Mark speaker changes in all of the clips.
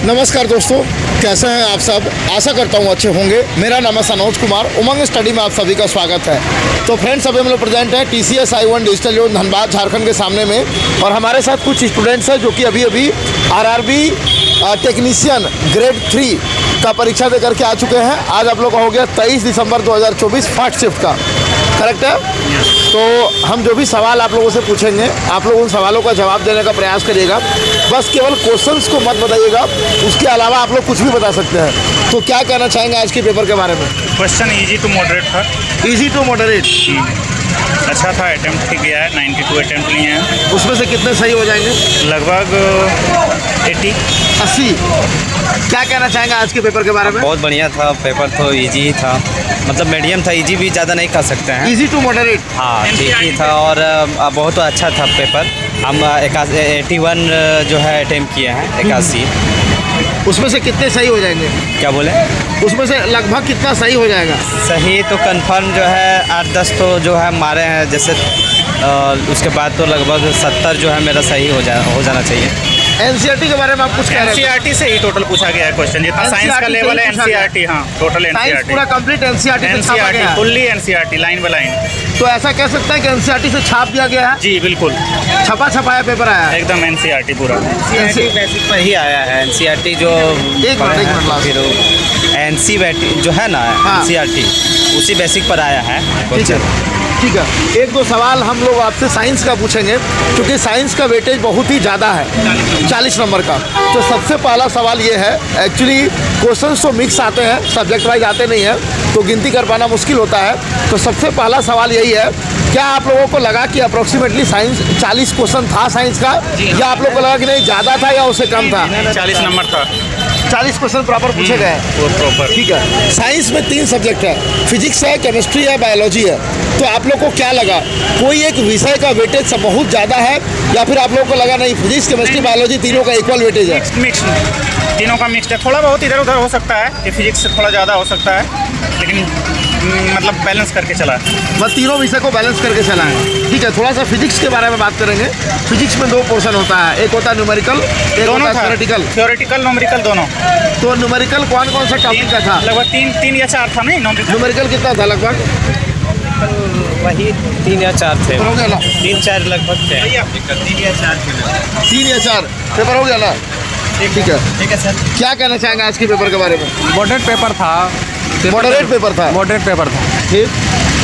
Speaker 1: नमस्कार दोस्तों, कैसे हैं आप सब। आशा करता हूँ अच्छे होंगे। मेरा नाम है सनोज कुमार। उमंग स्टडी में आप सभी का स्वागत है। तो फ्रेंड्स, अभी हम लोग प्रेजेंट हैं TCS I1 digital zone Dhanbad Jharkhand के सामने में, और हमारे साथ कुछ स्टूडेंट्स हैं जो कि अभी RRB टेक्नीशियन ग्रेड 3 का परीक्षा दे करके आ चुके हैं। आज आप लोग का हो गया 23 दिसंबर 2024 फर्स्ट शिफ्ट का, करेक्ट है। तो हम जो भी सवाल आप लोगों से पूछेंगे, आप लोग उन सवालों का जवाब देने का प्रयास करिएगा। बस केवल क्वेश्चंस को मत बताइएगा, उसके अलावा आप लोग कुछ भी बता सकते हैं। तो क्या कहना चाहेंगे आज के पेपर के बारे में?
Speaker 2: क्वेश्चन इजी टू मॉडरेट था।
Speaker 1: इजी टू मॉडरेट,
Speaker 2: अच्छा था, अटेम्प्ट ठीक गया है, 92 अटेम्प्ट लिए हैं।
Speaker 1: उसमें से कितने सही हो जाएंगे?
Speaker 2: लगभग
Speaker 1: 80। क्या कहना चाहेंगे आज के पेपर के बारे में?
Speaker 3: बहुत बढ़िया था पेपर, तो इजी ही था, मतलब मीडियम था, इजी भी ज़्यादा नहीं कह सकते हैं।
Speaker 1: इजी टू मॉडरेट,
Speaker 3: हाँ ठीक ही था, और बहुत अच्छा था पेपर। हम 81 जो है अटेम्प्ट किए हैं, 81।
Speaker 1: उसमें से कितने सही हो जाएंगे?
Speaker 3: क्या बोले?
Speaker 1: उसमें से लगभग कितना सही हो जाएगा?
Speaker 3: सही तो कंफर्म जो है 8-10 तो जो है मारे हैं, जैसे उसके बाद तो लगभग 70 जो है मेरा सही हो जाना चाहिए।
Speaker 1: NCERT के बारे में आप कुछ कह रहे हैं?
Speaker 2: NCERT से ही टोटल पूछा गया है क्वेश्चन, जितना साइंस का लेवल है NCERT। हाँ, टोटल
Speaker 1: साइंस
Speaker 2: NCERT,
Speaker 1: पूरा कंप्लीट NCERT से छापा गया है।
Speaker 2: Fully NCERT, line by line.
Speaker 1: तो ऐसा कह सकते हैं कि NCERT से छाप दिया गया है,
Speaker 2: जी बिल्कुल,
Speaker 1: छपा छपाया पेपर आया है।
Speaker 2: एकदम NCERT पूरा।
Speaker 3: NCERT बेसिक पर ही आया है। NCERT जो
Speaker 1: एक मिनट
Speaker 3: फिर NCERT जो है ना,
Speaker 1: हाँ।
Speaker 3: NCERT उसी बेसिक पर आया है।
Speaker 1: ठीक है, एक दो सवाल हम लोग आपसे साइंस का पूछेंगे, क्योंकि साइंस का वेटेज बहुत ही ज़्यादा है, 40 नंबर का। तो सबसे पहला सवाल ये है, एक्चुअली क्वेश्चंस तो मिक्स आते हैं, सब्जेक्ट वाइज आते नहीं हैं, तो गिनती कर पाना मुश्किल होता है। तो सबसे पहला सवाल यही है, क्या आप लोगों को लगा कि अप्रोक्सीमेटली साइंस 40 क्वेश्चन था साइंस का, या आप लोगों को लगा कि नहीं ज़्यादा था या उससे कम था?
Speaker 2: 40 नंबर था,
Speaker 1: 40 क्वेश्चन प्रॉपर पूछे गए हैं।
Speaker 2: वो प्रॉपर।
Speaker 1: ठीक है, साइंस में 3 सब्जेक्ट है, फिजिक्स है, केमिस्ट्री है, बायोलॉजी है। तो आप लोग को क्या लगा, कोई एक विषय का वेटेज सब बहुत ज़्यादा है, या फिर आप लोगों को लगा नहीं फिजिक्स केमिस्ट्री बायोलॉजी तीनों का इक्वल वेटेज है?
Speaker 2: मिक्स, तीनों का मिक्स है। थोड़ा बहुत इधर उधर हो सकता है कि फिजिक्स से थोड़ा ज़्यादा हो सकता है, लेकिन मतलब बैलेंस करके चला है।
Speaker 1: बस तीनों विषय को बैलेंस करके चला है। ठीक है, थोड़ा सा फिजिक्स के बारे में बात करेंगे। फिजिक्स में 2 पोर्शन होता है, एक होता है न्यूमेरिकल, एक
Speaker 2: दोनों
Speaker 1: होता है थ्योरेटिकल।
Speaker 2: थ्योरेटिकल न्यूमेरिकल दोनों।
Speaker 1: तो न्यूमेरिकल कौन कौन सा टॉपिक का था?
Speaker 2: लगभग 3 या 4 था नहीं
Speaker 1: न्यूमेरिकल कितना था लगभग?
Speaker 3: वही 3 या 4 थे,
Speaker 1: हो गया ना?
Speaker 3: 3-4 लगभग थे। 3 या 4 थे।
Speaker 1: 3 या 4 पेपर हो गया ना? ठीक है
Speaker 3: सर।
Speaker 1: क्या कहना चाहेंगे आज के पेपर के बारे में?
Speaker 4: मॉडरेट पेपर था।
Speaker 1: मॉडरेट पेपर था।
Speaker 4: मॉडरेट पेपर था,
Speaker 1: ठीक,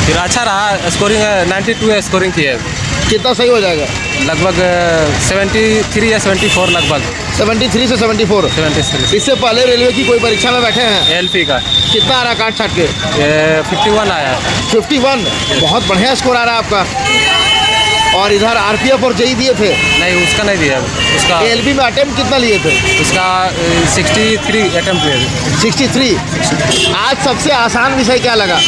Speaker 4: फिर अच्छा रहा। स्कोरिंग 92 स्कोरिंग थी,
Speaker 1: कितना सही हो जाएगा?
Speaker 4: लगभग 73 या 74 लगभग।
Speaker 1: 73 से 74।
Speaker 4: 73
Speaker 1: इससे पहले रेलवे की कोई परीक्षा में बैठे हैं?
Speaker 4: LP का
Speaker 1: कितना आ रहा काट छाट के?
Speaker 4: 51 आया।
Speaker 1: 51, बहुत बढ़िया स्कोर आ रहा है आपका। और इधर RPF और JEE दिए थे?
Speaker 4: नहीं, उसका नहीं दिया। उसका
Speaker 1: LP में अटेम्प्ट कितना लिए थे?
Speaker 4: उसका 63 अटेम्प्ट लिए थे।
Speaker 1: 63। आज सबसे आसान विषय क्या लगा?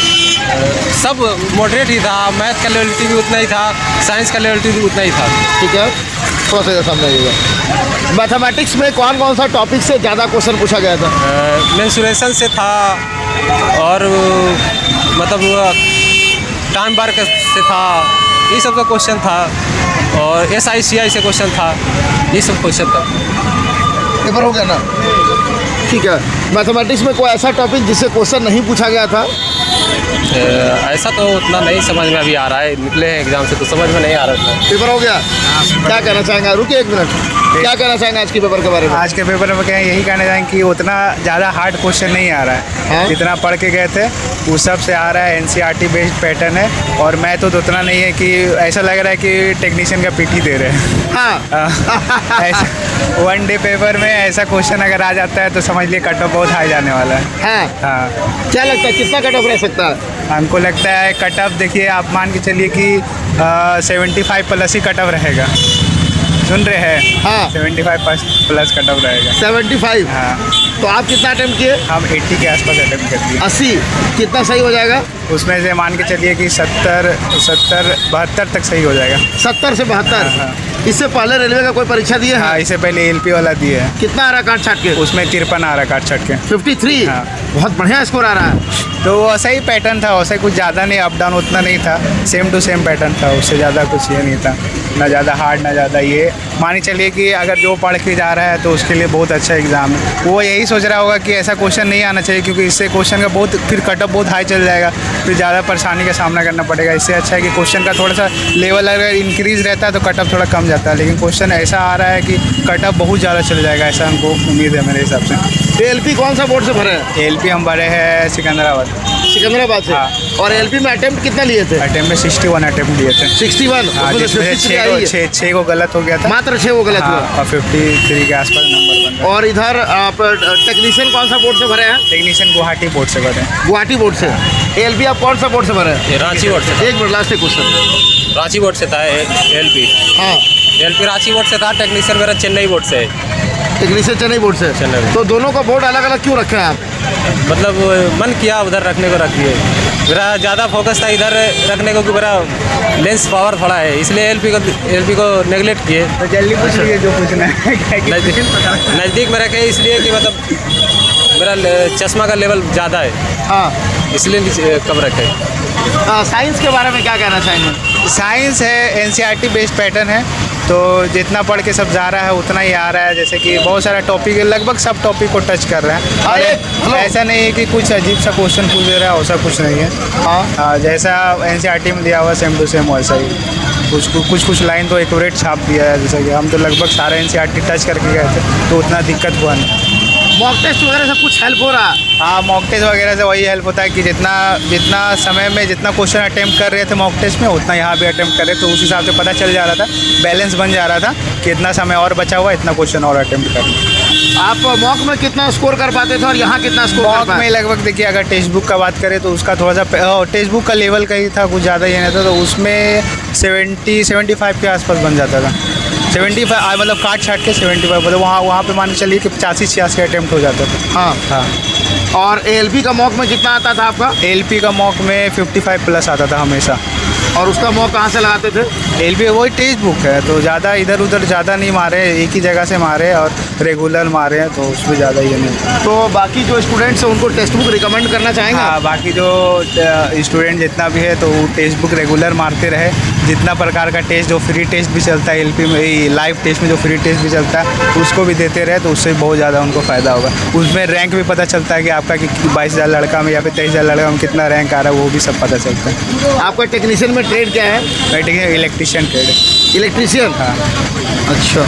Speaker 4: सब मॉडरेट ही था। मैथ का लेवल भी उतना ही था, साइंस का लेवल भी उतना ही था।
Speaker 1: ठीक है, थोड़ा सा समझाइएगा। मैथमेटिक्स में कौन कौन सा टॉपिक से ज़्यादा क्वेश्चन पूछा गया था?
Speaker 4: मेंसुरेशन से था, और मतलब टाइम बार से था, ये सब का क्वेश्चन था, और SICI से क्वेश्चन था, ये सब क्वेश्चन था।
Speaker 1: पेपर हो गया ना? ठीक है, मैथमेटिक्स में कोई ऐसा टॉपिक जिससे क्वेश्चन नहीं पूछा गया था?
Speaker 4: ऐसा तो उतना नहीं समझ में अभी आ रहा है, निकले हैं एग्जाम से तो समझ में नहीं आ रहा था।
Speaker 1: पेपर हो गया? क्या कहना चाहेंगे? रुकिए 1 मिनट, क्या कहना चाहेंगे आज के पेपर के बारे में?
Speaker 5: आज के पेपर में क्या यही कहना चाहेंगे कि उतना ज़्यादा हार्ड क्वेश्चन नहीं आ रहा है।
Speaker 1: हाँ?
Speaker 5: जितना पढ़ के गए थे वो सब से आ रहा है, NCERT बेस्ड पैटर्न है, और मैं तो उतना नहीं है कि ऐसा लग रहा है कि टेक्नीशियन का पीटी दे रहे हैं।
Speaker 1: हाँ।
Speaker 5: ऐसा 1 डे पेपर में ऐसा क्वेश्चन अगर आ जाता है तो समझ लिए कट ऑफ बहुत हाई जाने वाला है।
Speaker 1: हाँ।
Speaker 5: हाँ,
Speaker 1: क्या लगता है कितना कट ऑफ रह सकता है?
Speaker 5: हमको लगता है कट ऑफ, देखिए आप मान के चलिए कि 75 प्लस ही कट ऑफ रहेगा। सुन रहे हैं?
Speaker 1: हाँ।
Speaker 5: 75 प्लस कट ऑफ रहेगा।
Speaker 1: 75।
Speaker 5: हाँ,
Speaker 1: तो आप कितना अटेम्प्ट किए?
Speaker 5: हम 80 के आसपास अटेम्प्ट कर दिए।
Speaker 1: 80, कितना सही हो जाएगा?
Speaker 5: उसमें से मान के चलिए कि 70, 72 तक सही हो जाएगा।
Speaker 1: 70 से 72।
Speaker 5: हाँ।
Speaker 1: इससे पहले रेलवे का कोई परीक्षा दिए
Speaker 5: हाँ,
Speaker 1: हैं?
Speaker 5: इससे पहले LP वाला दिए है,
Speaker 1: कितना आ रहा काट छाट के?
Speaker 5: उसमें 53 आ रहा काट छट के।
Speaker 1: 53।
Speaker 5: हाँ।
Speaker 1: बहुत बढ़िया स्कोर आ रहा है।
Speaker 5: तो वैसा ही पैटर्न था, वैसा कुछ ज़्यादा नहीं, अप डाउन उतना नहीं था, सेम टू सेम पैटर्न था, उससे ज़्यादा कुछ ये नहीं था, ना ज़्यादा हार्ड ना ज़्यादा ये। मानी चलिए कि अगर जो पढ़ के जा रहा है तो उसके लिए बहुत अच्छा एग्ज़ाम है। वो यही सोच रहा होगा कि ऐसा क्वेश्चन नहीं आना चाहिए, क्योंकि इससे क्वेश्चन का बहुत फिर कटअप बहुत हाई चल जाएगा, फिर ज़्यादा परेशानी का सामना करना पड़ेगा। इससे अच्छा है कि क्वेश्चन का थोड़ा सा लेवल अगर इंक्रीज़ रहता है तो कटअप थोड़ा कम जाता है, लेकिन क्वेश्चन ऐसा आ रहा है कि कटअप बहुत ज़्यादा चल जाएगा, ऐसा हमको उम्मीद है मेरे हिसाब से।
Speaker 1: एलपी कौन सा बोर्ड से भरे हैं?
Speaker 5: LP हम भरे हैं सिकंदराबाद,
Speaker 1: सिकंदराबाद से।
Speaker 5: हाँ।
Speaker 1: और एलपी में अटेम्प्ट कितना लिए थे?
Speaker 5: अटेम्प्ट में 61 अटेम्प्ट दिए थे।
Speaker 1: 61।
Speaker 5: हाँ,
Speaker 1: उसमें से
Speaker 5: जिसमें
Speaker 1: 53 आई है।
Speaker 5: 6 को गलत हो गया था,
Speaker 1: मात्र 6 वो गलत
Speaker 5: हाँ,
Speaker 1: हुआ।
Speaker 5: और 53 के आसपास नंबर बन रहा है।
Speaker 1: और इधर आप टेक्नीशियन कौन सा बोर्ड से भरे हैं?
Speaker 5: टेक्नीशियन गुवाहाटी बोर्ड से भरे हैं।
Speaker 1: गुवाहाटी बोर्ड से। एलपी आप कौन सा बोर्ड से भरे हैं?
Speaker 6: ये रांची बोर्ड से
Speaker 1: एक minute, last question.
Speaker 6: Ranchi board से था LP।
Speaker 1: हाँ,
Speaker 6: LP रांची बोर्ड से था, टेक्नीशियन मेरा चेन्नई बोर्ड से है।
Speaker 1: टेक्नीशियन चेन्नई बोर्ड से।
Speaker 6: चेन्नई।
Speaker 1: तो दोनों का बोर्ड अलग अलग क्यों रखे हैं आप?
Speaker 6: मतलब मन किया उधर रखने को रख दिए। मेरा ज़्यादा फोकस था इधर रखने को, कि मेरा लेंस पावर थोड़ा है, इसलिए LP को नेगलेक्ट किए।
Speaker 5: तो जल्दी पूछ लीजिए जो पूछना है।
Speaker 6: नज़दीक में रखे इसलिए कि मतलब मेरा चश्मा का लेवल ज़्यादा है,
Speaker 1: हाँ।
Speaker 6: इसलिए कम रखे।
Speaker 1: साइंस के बारे में क्या कहना चाहेंगे?
Speaker 5: साइंस है, NCERT बेस्ड पैटर्न है, तो जितना पढ़ के सब जा रहा है उतना ही आ रहा है। जैसे कि बहुत सारा टॉपिक है, लगभग सब टॉपिक को टच कर रहा है।
Speaker 1: अरे,
Speaker 5: और ऐसा नहीं है कि कुछ अजीब सा क्वेश्चन पूछ दे रहा है, वैसा कुछ नहीं है। हाँ, जैसा NCERT में दिया हुआ सेम टू सेम वैसा ही। कुछ लाइन तो एक्यूरेट छाप दिया है, जैसा कि हम तो लगभग सारे NCERT टच करके गए थे, तो उतना दिक्कत हुआ नहीं।
Speaker 1: मॉक टेस्ट वगैरह सब कुछ हेल्प हो रहा है?
Speaker 5: हाँ, मॉक टेस्ट वगैरह से वही हेल्प होता है कि जितना समय में जितना क्वेश्चन अटेम्प्ट कर रहे थे मॉक टेस्ट में, उतना यहाँ भी अटेम्प्ट कर रहे थे, तो उस हिसाब से पता चल जा रहा था, बैलेंस बन जा रहा था कि इतना समय और बचा हुआ, इतना क्वेश्चन और अटेम्प्ट करना।
Speaker 1: आप मॉक में कितना स्कोर कर पाते थे और यहाँ कितना स्कोर कर
Speaker 5: मॉक में
Speaker 1: पाए?
Speaker 5: लगभग देखिए, अगर टेक्स्ट बुक का बात करें तो उसका थोड़ा सा टेक्स्ट बुक का लेवल का ही था, कुछ ज़्यादा ही नहीं था, तो उसमें 70-75 के आसपास बन जाता था। 75 मतलब काट छाट के 75, मतलब वहाँ पे मान के चलिए कि 85-86 अटेम्प्ट हो जाता था।
Speaker 1: हाँ।
Speaker 5: हाँ।
Speaker 1: और एलपी का मॉक में कितना आता था आपका?
Speaker 5: LP का मॉक में 55 प्लस आता था हमेशा।
Speaker 1: और उसका मॉक कहाँ से लगाते थे?
Speaker 5: LP वही टेक्स्ट बुक है, तो ज़्यादा इधर उधर ज़्यादा नहीं मारे, एक ही जगह से मारे और रेगुलर मारे हैं, तो उसमें ज़्यादा ये नहीं।
Speaker 1: तो बाकी जो स्टूडेंट्स हैं उनको टेक्स्ट बुक रिकमेंड करना चाहेंगे?
Speaker 5: हाँ, बाकी जो स्टूडेंट जितना भी है तो वो टेक्स्ट बुक रेगुलर मारते रहे। जितना प्रकार का टेस्ट, जो फ्री टेस्ट भी चलता है LP में, लाइव टेस्ट में जो फ्री टेस्ट भी चलता है, उसको भी देते रहे, तो उससे बहुत ज़्यादा उनको फ़ायदा होगा। उसमें रैंक भी पता चलता है कि आपका कि 22,000 लड़का में या फिर 23,000 लड़का में कितना रैंक आ रहा है, वो भी सब पता चलता है।
Speaker 1: आपका टेक्नीशियन में ट्रेड क्या है?
Speaker 5: इलेक्ट्रीशियन ट्रेड है।
Speaker 1: इलेक्ट्रीशियन।
Speaker 5: हाँ।
Speaker 1: अच्छा,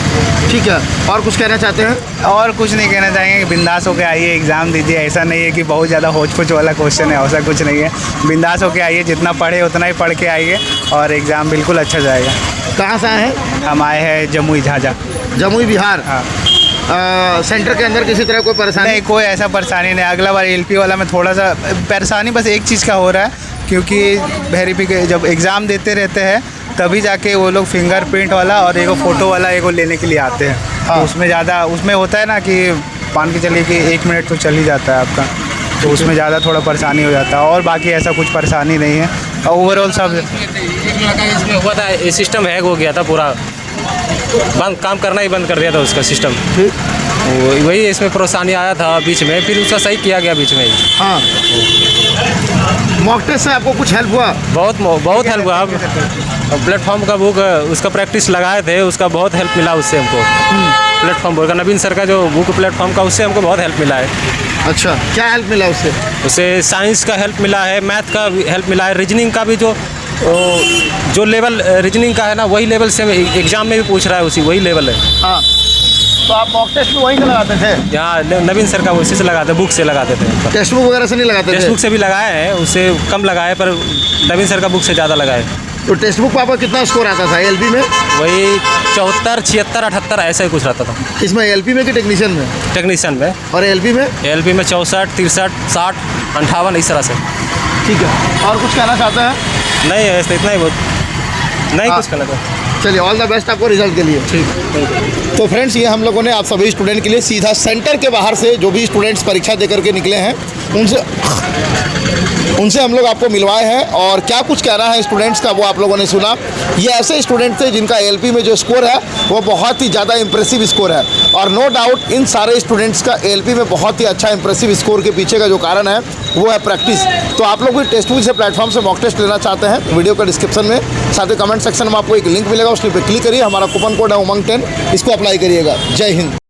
Speaker 1: ठीक है। और कुछ कहना चाहते हैं?
Speaker 5: और कुछ नहीं कहना चाहेंगे, बिंदास होकर आइए, एग्ज़ाम दीजिए। ऐसा नहीं है कि बहुत ज़्यादा होच पोच वाला क्वेश्चन है, ऐसा कुछ नहीं है। बिंदास होकर आइए, जितना पढ़े उतना ही पढ़ के आइए और एग्ज़ाम बिल्कुल अच्छा जाएगा।
Speaker 1: कहाँ से आए हैं?
Speaker 5: हम आए हैं जमुई झाझा।
Speaker 1: जमुई बिहार।
Speaker 5: हाँ।
Speaker 1: सेंटर के अंदर किसी तरह कोई परेशानी?
Speaker 5: नहीं, कोई ऐसा परेशानी नहीं। अगला बार LP वाला में थोड़ा सा परेशानी बस एक चीज़ का हो रहा है, क्योंकि वेरिफिकेशन जब एग्ज़ाम देते रहते हैं तभी जाके वो लोग फिंगरप्रिंट वाला और एगो फ़ोटो वाला एगो लेने के लिए आते हैं। तो उसमें ज़्यादा उसमें होता है ना कि मान के चलिए कि 1 मिनट तो चल ही जाता है आपका, तो उसमें ज़्यादा थोड़ा परेशानी हो जाता है। और बाकी ऐसा कुछ परेशानी नहीं है, और ओवरऑल सब
Speaker 6: इसमें हुआ था, ये सिस्टम हैक हो गया था पूरा, बंद काम करना ही बंद कर दिया था उसका सिस्टम। वही इसमें परेशानी आया था बीच में, फिर उसका सही किया गया बीच में ही।
Speaker 1: हाँ। मॉक टेस्ट से आपको कुछ हेल्प हुआ?
Speaker 6: बहुत हेल्प हुआ। अब प्लेटफॉर्म का बुक उसका प्रैक्टिस लगाए थे, उसका बहुत हेल्प मिला उससे हमको। प्लेटफॉर्म बुक का नवीन सर का जो बुक प्लेटफॉर्म का, उससे हमको बहुत हेल्प मिला है।
Speaker 1: अच्छा, क्या हेल्प मिला उससे?
Speaker 6: उससे साइंस का हेल्प मिला है, मैथ का भी हेल्प मिला है, रीजनिंग का भी जो लेवल रीजनिंग का है ना, वही लेवल से एग्जाम में भी पूछ रहा है, उसी वही लेवल है।
Speaker 1: हाँ। तो आप मॉक टेस्ट में वहीं से लगाते थे?
Speaker 6: यहाँ नवीन सर का उसी से लगाते, बुक से लगाते थे।
Speaker 1: टेक्स्ट बुक वगैरह से नहीं लगाते थे?
Speaker 6: टेक्स्ट बुक से भी लगाए हैं, उससे कम लगाए, पर नवीन सर का बुक से ज़्यादा लगाए।
Speaker 1: तो टेक्स्ट बुक पर आपका कितना स्कोर आता था LP में?
Speaker 6: वही 74, 76, 78 ऐसा ही कुछ रहता था।
Speaker 1: इसमें LP में कि टेक्नीशियन में?
Speaker 6: टेक्नीशियन में।
Speaker 1: और LP में?
Speaker 6: LP में 64, 63, 60, 58 इस तरह से।
Speaker 1: ठीक है। और कुछ कहना चाहते हैं?
Speaker 6: नहीं, ऐसा इतना ही बहुत नहीं कुछ कहना था।
Speaker 1: चलिए ऑल द बेस्ट आपको रिजल्ट के लिए। ठीक। तो फ्रेंड्स ये हम लोगों ने आप सभी स्टूडेंट के लिए सीधा सेंटर के बाहर से जो भी स्टूडेंट्स परीक्षा दे करके निकले हैं उनसे हम लोग आपको मिलवाए हैं और क्या कुछ कहना है स्टूडेंट्स का वो आप लोगों ने सुना। ये ऐसे स्टूडेंट थे जिनका एलपी में जो स्कोर है वो बहुत ही ज़्यादा इंप्रेसिव स्कोर है और नो डाउट इन सारे स्टूडेंट्स का एलपी में बहुत ही अच्छा इंप्रेसिव स्कोर के पीछे का जो कारण है वो है प्रैक्टिस। तो आप लोग भी टेस्टबुक से प्लेटफॉर्म से मॉक टेस्ट लेना चाहते हैं वीडियो का डिस्क्रिप्शन में साथ ही कमेंट सेक्शन में आपको एक लिंक मिलेगा, उस पर क्लिक करिए, हमारा कूपन कोड है उमंग 10, इसको अप्लाई करिएगा। जय हिंद।